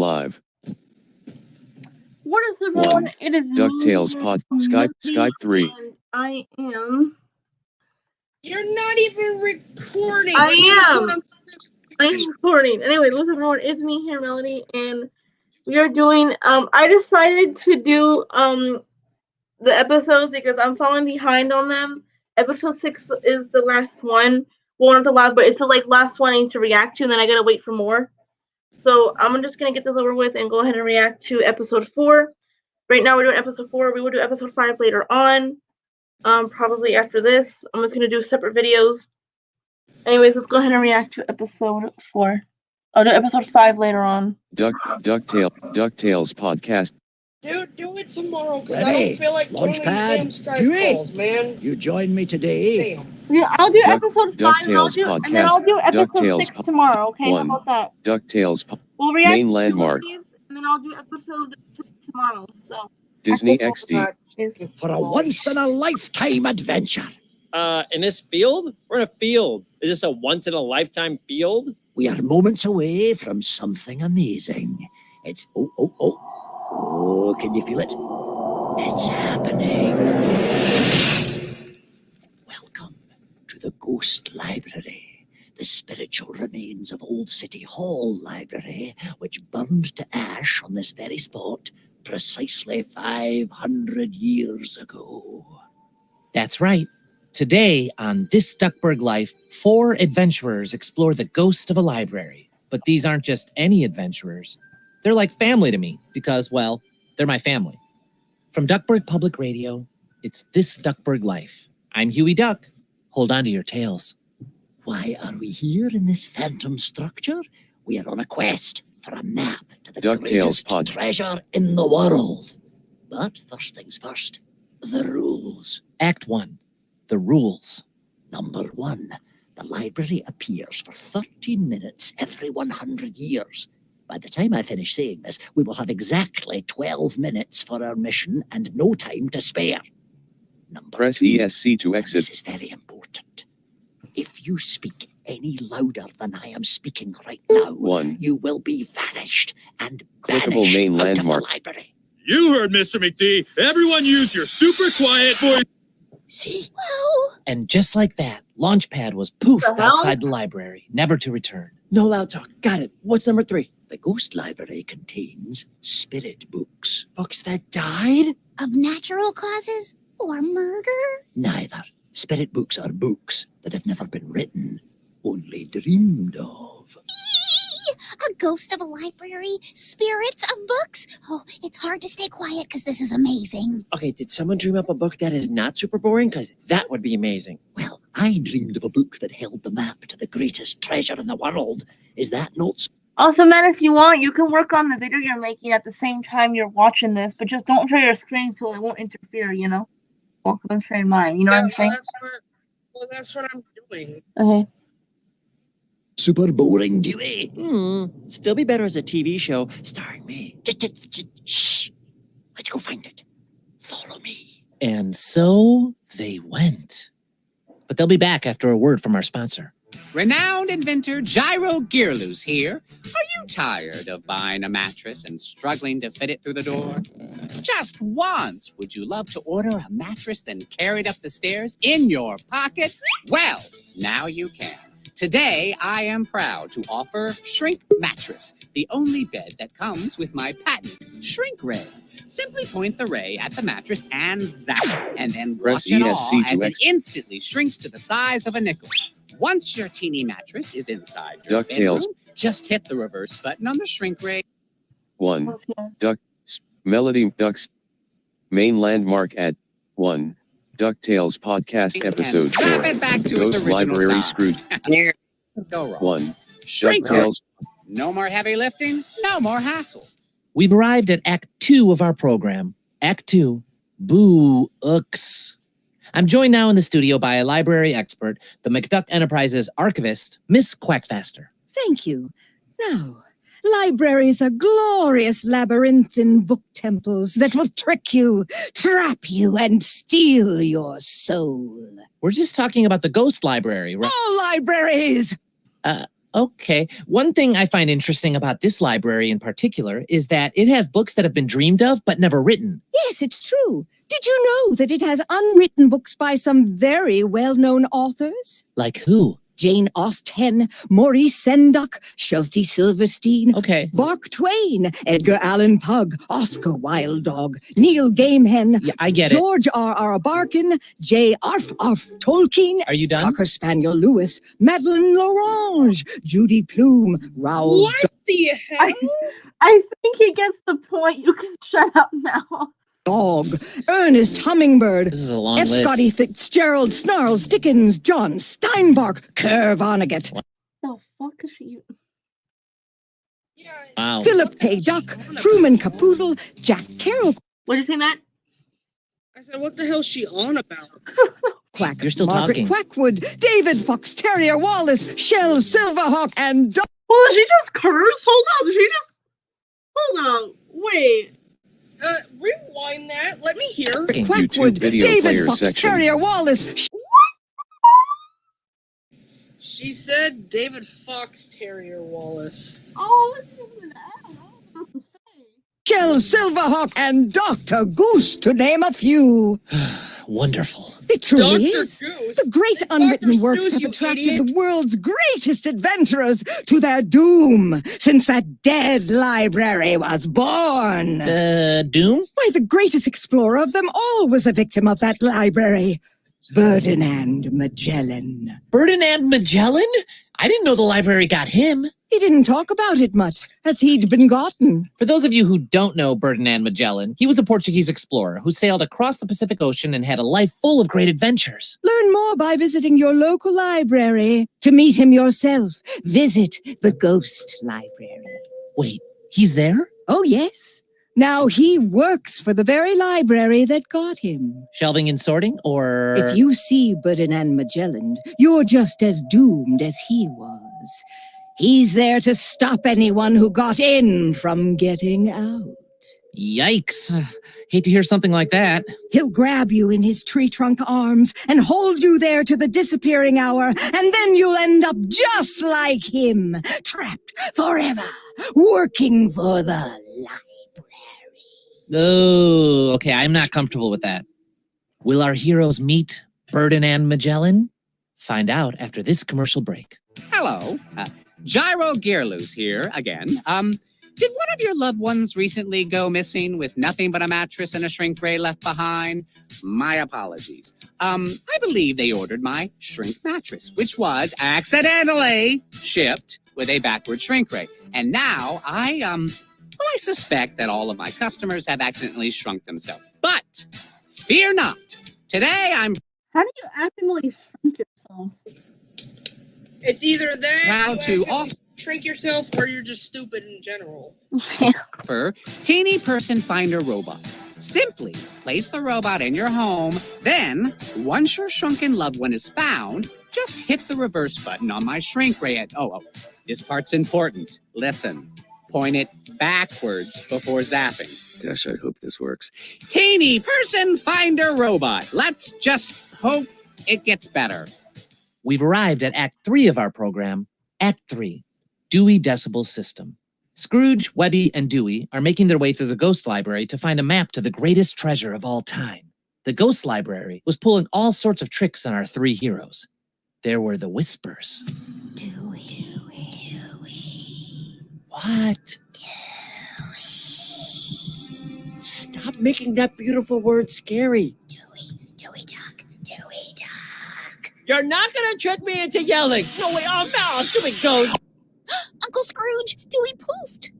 live. What is everyone? It is DuckTales Pod Skype 3. And I am. You're not even recording. I am. I'm recording. Anyway, listen, everyone. It's me here, Melody, and we are doing. I decided to do the episodes because I'm falling behind on them. Episode 6 is the last one. Well, not the last, but it's the last one I need to react to, and then I gotta wait for more. So I'm just gonna get this over with and go ahead and react to episode 4. Right now we're doing episode 4. We will do episode 5 later on. Probably after this. I'm just gonna do separate videos. Anyways, let's go ahead and react to episode 4. I'll do episode 5 later on. DuckTales podcast. Do it tomorrow, because I don't feel like joining the damn Skype calls, man. You joined me today. Damn. Yeah, I'll do episode 5 DuckTales and then I'll do episode DuckTales 6 tomorrow, okay? How 1. about that? DuckTales We'll react main to landmark. these, and then I'll do episode 2 tomorrow. So Disney XD. For a once-in-a-lifetime adventure. In this field? We're in a field. Is this a once-in-a-lifetime field? We are moments away from something amazing. It's... Oh, can you feel it? It's happening. Welcome to the Ghost Library, the spiritual remains of Old City Hall Library, which burned to ash on this very spot precisely 500 years ago. That's right. Today, on This Duckburg Life, 4 adventurers explore the ghost of a library. But these aren't just any adventurers. They're like family to me because, well, they're my family. From Duckburg Public Radio, it's This Duckburg Life. I'm Huey Duck. Hold on to your tails. Why are we here in this phantom structure? We are on a quest for a map to the DuckTales greatest treasure in the world. But first things first, the rules. Act 1. The rules. Number 1, the library appears for 13 minutes every 100 years. By the time I finish saying this, we will have exactly 12 minutes for our mission and no time to spare. Number Press 2, ESC to exit. this is very important. If you speak any louder than I am speaking right now, 1. you will be vanished and Clickable banished main out landmark. of the library. You heard Mr. McD. Everyone use your super quiet voice. See? And just like that, Launchpad was poofed The hell? outside the library, never to return. No loud talk. Got it. What's number 3? The Ghost Library contains spirit books. Books that died? Of natural causes or murder? Neither. Spirit books are books that have never been written, only dreamed of. A ghost of a library? Spirits of books? Oh, it's hard to stay quiet because this is amazing. Okay, did someone dream up a book that is not super boring? Because that would be amazing. Well, I dreamed of a book that held the map to the greatest treasure in the world. Is that not so? Also, man, if you want, you can work on the video you're making at the same time you're watching this, but just don't share your screen so it won't interfere, you know? Well, I'm sharing mine, you know what I'm saying? That's what I'm doing. Okay. Super boring, Dewey. Still be better as a TV show starring me. Shh. Let's go find it. Follow me. And so they went. But they'll be back after a word from our sponsor. Renowned inventor Gyro Gearloose here. Are you tired of buying a mattress and struggling to fit it through the door? Just once, would you love to order a mattress then carried up the stairs in your pocket? Well, now you can. Today, I am proud to offer Shrink Mattress, the only bed that comes with my patent Shrink Ray. Simply point the ray at the mattress and zap, and then Press watch it all ESC to as it exit. instantly shrinks to the size of a nickel. Once your teeny mattress is inside your DuckTales. bedroom, just hit the reverse button on the Shrink Ray. 1. Melody Ducks. Main landmark at 1. DuckTales podcast episode 4. Snap it back to its Ghost original Library size. Scrooge. Go wrong. 1. Shrink Ray. DuckTales. No more heavy lifting, no more hassle. We've arrived at Act 2 of our program. Act 2, Boo-ooks. I'm joined now in the studio by a library expert, the McDuck Enterprises archivist, Miss Quackfaster. Thank you. Now, libraries are glorious labyrinthine book temples that will trick you, trap you, and steal your soul. We're just talking about the Ghost Library, right? All libraries! Okay. One thing I find interesting about this library in particular is that it has books that have been dreamed of but never written. Yes, it's true. Did you know that it has unwritten books by some very well-known authors? Like who? Jane Austen, Maurice Sendak, Shelty Silverstein, Okay. Mark Twain, Edgar Allan Poe, Oscar Wilde Dog, Neil Gaiman, Yeah, I get it. George R.R. Barkin, J. Arf Tolkien, Are you done? Cocker Spaniel Lewis, Madeleine L'Orange, Judy Plume, Raoul What the hell? I think he gets the point. You can shut up now. Dog, Ernest Hummingbird, This is a long F. list. Scotty Fitzgerald, Snarls Dickens, John Steinbach, Kerr Vonnegut, The fuck is she? Wow. Philip K. Duck, Truman Capoodle, Jack Kerouac, What did you say, Matt? I said, what the hell's she on about? Quack, You're still Margaret talking. Quackwood, David Fox Terrier Wallace, Shell Silverhawk, and Duck. Oh, did she just curse? Hold on. Did she just? Hold on. Wait. Rewind that. Let me hear. YouTube Quackwood, video David player Fox section. Terrier Wallace. She said David Fox Terrier Wallace. Oh, listen to that. I don't know what else to say. Shell Silverhawk, and Dr. Goose, to name a few. Wonderful. It truly Dr. is. Goose. The great It's unwritten Dr. works Seuss, have you attracted idiot. the world's greatest adventurers to their doom since that dead library was born. Doom? Why, the greatest explorer of them all was a victim of that library. Ferdinand Magellan. Ferdinand Magellan? I didn't know the library got him. He didn't talk about it much, as he'd been gotten. For those of you who don't know Ferdinand Magellan, he was a Portuguese explorer who sailed across the Pacific Ocean and had a life full of great adventures. Learn more by visiting your local library. To meet him yourself, visit the Ghost Library. Wait, he's there? Oh, yes. Now he works for the very library that got him. Shelving and sorting, or... If you see Ferdinand Magellan, you're just as doomed as he was. He's there to stop anyone who got in from getting out. Yikes. Hate to hear something like that. He'll grab you in his tree trunk arms and hold you there to the disappearing hour, and then you'll end up just like him, trapped forever, working for the library. Oh, okay, I'm not comfortable with that. Will our heroes meet Ferdinand Magellan? Find out after this commercial break. Hello, Gyro Gearloose here again. Did one of your loved ones recently go missing with nothing but a mattress and a shrink ray left behind? My apologies. I believe they ordered my shrink mattress, which was accidentally shipped with a backward shrink ray. And now I suspect that all of my customers have accidentally shrunk themselves. But fear not. Today I'm How do you accidentally shrink yourself? It's either that proud to you offer shrink yourself or you're just stupid in general. Teeny Person Finder Robot. Simply place the robot in your home, then, once your shrunken loved one is found, just hit the reverse button on my shrink ray at... Oh, this part's important. Listen. Point it backwards before zapping. Gosh, I hope this works. Teeny Person Finder Robot. Let's just hope it gets better. We've arrived at Act 3 of our program, Act 3, Dewey Decibel System. Scrooge, Webby, and Dewey are making their way through the Ghost Library to find a map to the greatest treasure of all time. The Ghost Library was pulling all sorts of tricks on our three heroes. There were the whispers. Dewey. What? Stop making that beautiful word scary. Dewey Duck. You're not gonna trick me into yelling. No way, oh no, stupid ghost. Uncle Scrooge, Dewey poofed.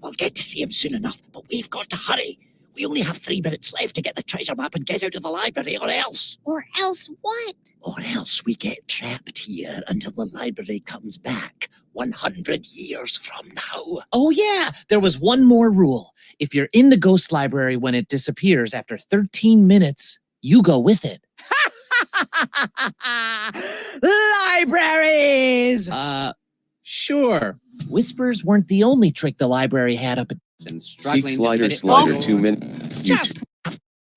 We'll get to see him soon enough, but we've got to hurry. We only have 3 minutes left to get the treasure map and get out of the library, or else. Or else what? Or else we get trapped here until the library comes back 100 years from now. Oh yeah, there was one more rule. If you're in the Ghost Library when it disappears after 13 minutes, you go with it. Libraries! Sure. Whispers weren't the only trick the library had up. Seek slider slider 2 minutes.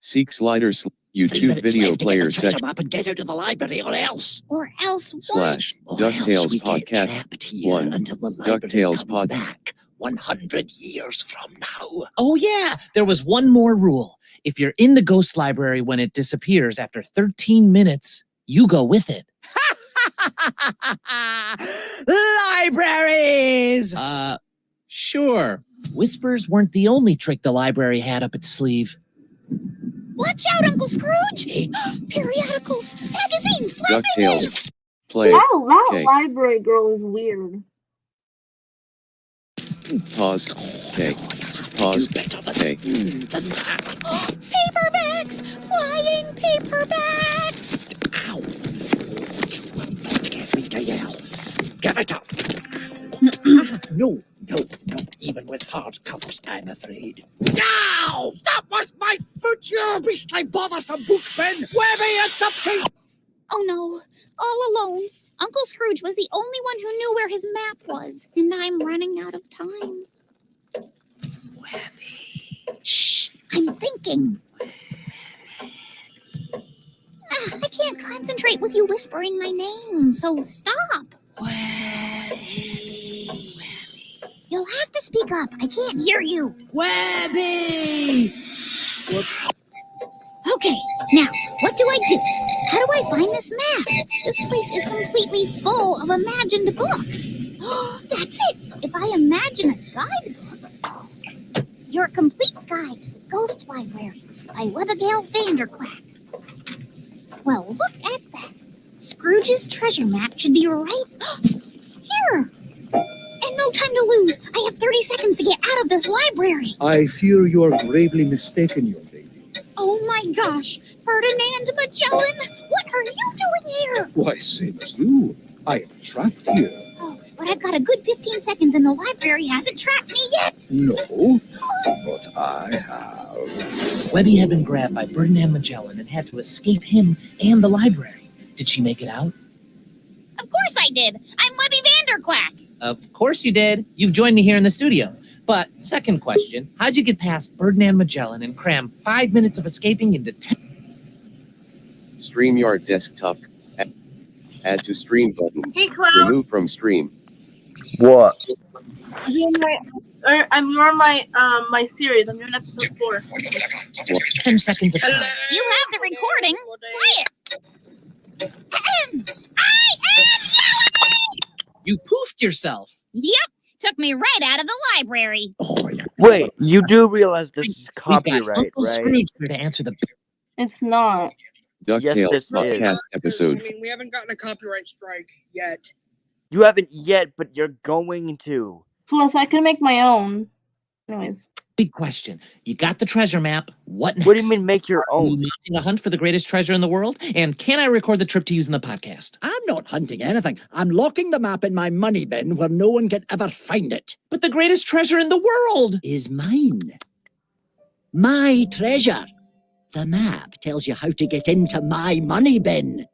Seek slider YouTube video player section. section Up and get out of the library, or else. Or else what? slash Or DuckTales else we get podcast trapped here 1 until the library DuckTales comes pod back 100 years from now. Oh, yeah, there was one more rule. If you're in the ghost library when it disappears after 13 minutes, you go with it. Libraries! Sure. Whispers weren't the only trick the library had up its sleeve. Watch out, Uncle Scrooge! Periodicals, magazines, flat DuckTales play That K library girl is weird. pause K pause K Than that. paperbacks! Flying paperbacks! Ow! You will not get me to yell. Give it up. No, not even with hard covers, I'm afraid. Ow! That was my foot, you beastly bothersome bookbin! Webby, it's up to you! Oh no, all alone. Uncle Scrooge was the only one who knew where his map was, and I'm running out of time. Webby. Shh, I'm thinking. I can't concentrate with you whispering my name, so stop. Webby. You'll have to speak up. I can't hear you. Webby! Whoops. Okay, now, what do I do? How do I find this map? This place is completely full of imagined books. That's it. If I imagine a guidebook. Your Complete Guide to the Ghost Library by Webigail Vanderquack. Well, look at that. Scrooge's treasure map should be right here. And no time to lose. I have 30 seconds to get out of this library. I fear you are gravely mistaken, young lady. Oh my gosh, Ferdinand Magellan, what are you doing here? Why, same as you. I am trapped here. Oh, but I've got a good 15 seconds and the library hasn't trapped me yet. No, but I have. Webby had been grabbed by Ferdinand Magellan and had to escape him and the library. Did she make it out? Of course I did. I'm Webby Vanderquack. Of course you did. You've joined me here in the studio. But second question, how'd you get past Ferdinand Magellan and cram 5 minutes of escaping into 10? StreamYard desktop add to stream button Hey, Cloud. remove from stream What? I'm on my series. I'm doing episode 4. 10 seconds of time. You have the recording. Play it. I am yelling! You poofed yourself. Yep. Took me right out of the library. Oh, yeah. Wait, you do realize this is We've got copyright, Uncle right? Scrooge here to answer the... It's not. DuckTales this podcast is. episode I mean, we haven't gotten a copyright strike yet. You haven't yet, but you're going to. Plus, I can make my own. Anyways. Big question. You got the treasure map. What next? What do you mean make your Are you own? mounting a hunt for the greatest treasure in the world? And can I record the trip to use in the podcast? I'm not hunting anything. I'm locking the map in my money bin where no one can ever find it. But the greatest treasure in the world Is mine. My treasure. The map tells you how to get into my money bin.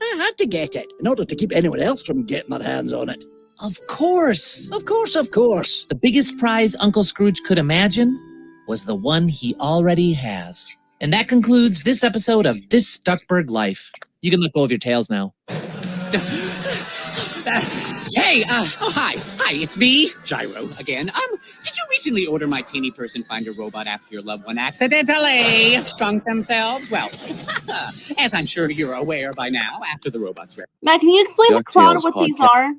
I had to get it in order to keep anyone else from getting their hands on it. Of course. Of course. The biggest prize Uncle Scrooge could imagine was the one he already has. And that concludes this episode of This Duckburg Life. You can let go of your tails now. Hey, hi, it's me, Gyro, again. Did you recently order my teeny person finder robot after your loved one accidentally shrunk themselves? Well, as I'm sure you're aware by now, after the robot's Matt, can you explain to Cloud DuckTales what these podcast. are?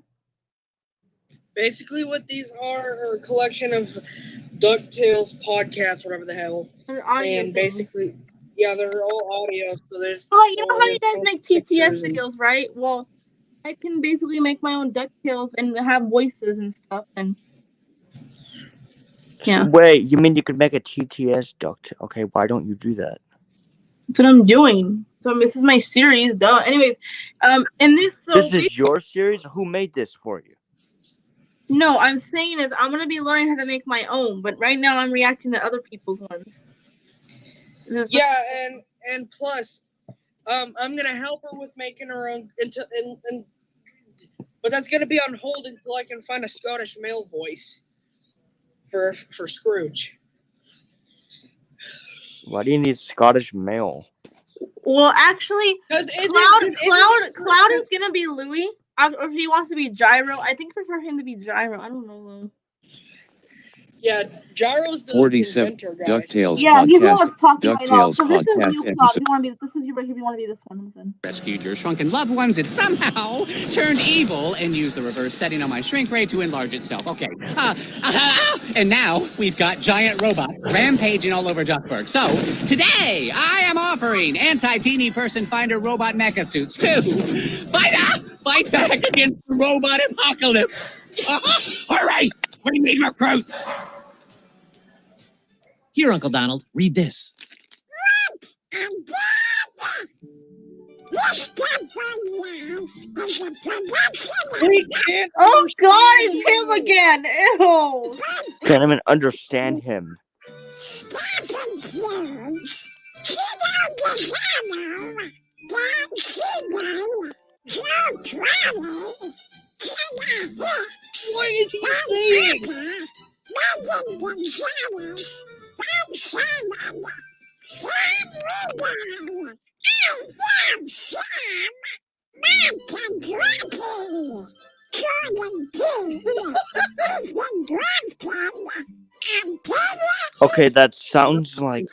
Basically, what these are a collection of DuckTales podcasts, whatever the hell. They're audio And things. basically, yeah, they're all audio. So there's. Oh, you know how you guys audio, make TTS pictures, and- videos, right? Well, I can basically make my own DuckTales and have voices and stuff. And yeah, Wait, you mean you could make a TTS duct? Okay, why don't you do that? that's what I'm doing. So this is my series, duh. Anyways, in this, so This is your series? Who made this for you? no, I'm saying is I'm gonna be learning how to make my own, but right now I'm reacting to other people's ones. This is- Yeah, and plus, I'm gonna help her with making her own but that's gonna be on hold until I can find a Scottish male voice for Scrooge. Why do you need Scottish male? Well, actually, Cloud is gonna be Louis, or if he wants to be Gyro. I think for him to be Gyro. I don't know though. Yeah, Gyro's the 47 inventor guy. DuckTales Yeah, he's the one podcast. that's talking right now. DuckTales So this is podcast you, Cloud. episode. You want to be? This is you right here. You want to be this one? Listen. Rescued your shrunken loved ones, it somehow turned evil and used the reverse setting on my shrink ray to enlarge itself. Okay. And now we've got giant robots rampaging all over Duckburg. So today I am offering anti-teeny person finder robot mecha suits to fight back against the robot apocalypse. All right, we need recruits. Here, Uncle Donald, read this. Oh God, it's him again. Ew. Can't even understand him. What is he saying? Okay, that sounds like.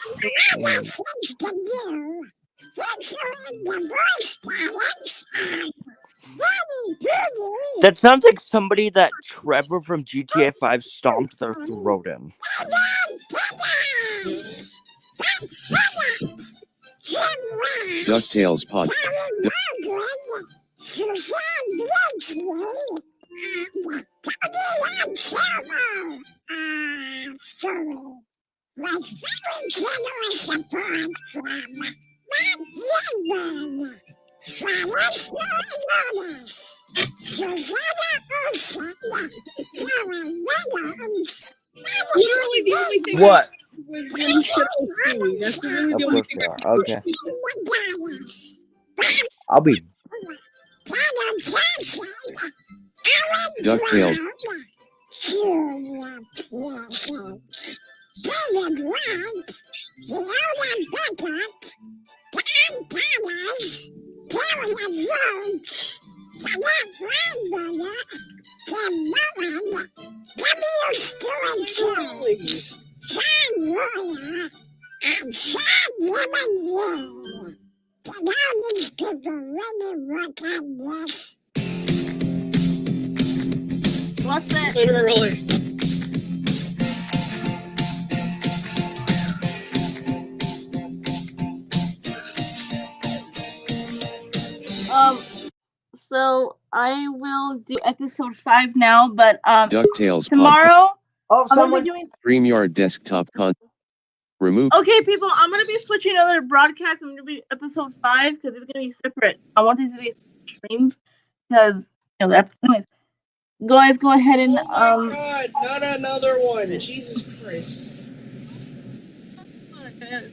That sounds like somebody that Trevor from GTA 5 stomped their throat in. DuckTales pod. Literally the only thing What? was really simple. That's really Of the only course thing. they are. Okay. I'll be. DuckTales. What's that? Literally. So I will do episode 5 now, but DuckTales tomorrow Oh, I'm gonna be doing. StreamYard desktop content. Remove. Okay, people, I'm gonna be switching another broadcast. I'm gonna be episode 5 because it's gonna be separate. I want these to be streams because anyways. Guys, go ahead and Oh my God, not another one. Jesus Christ. Bad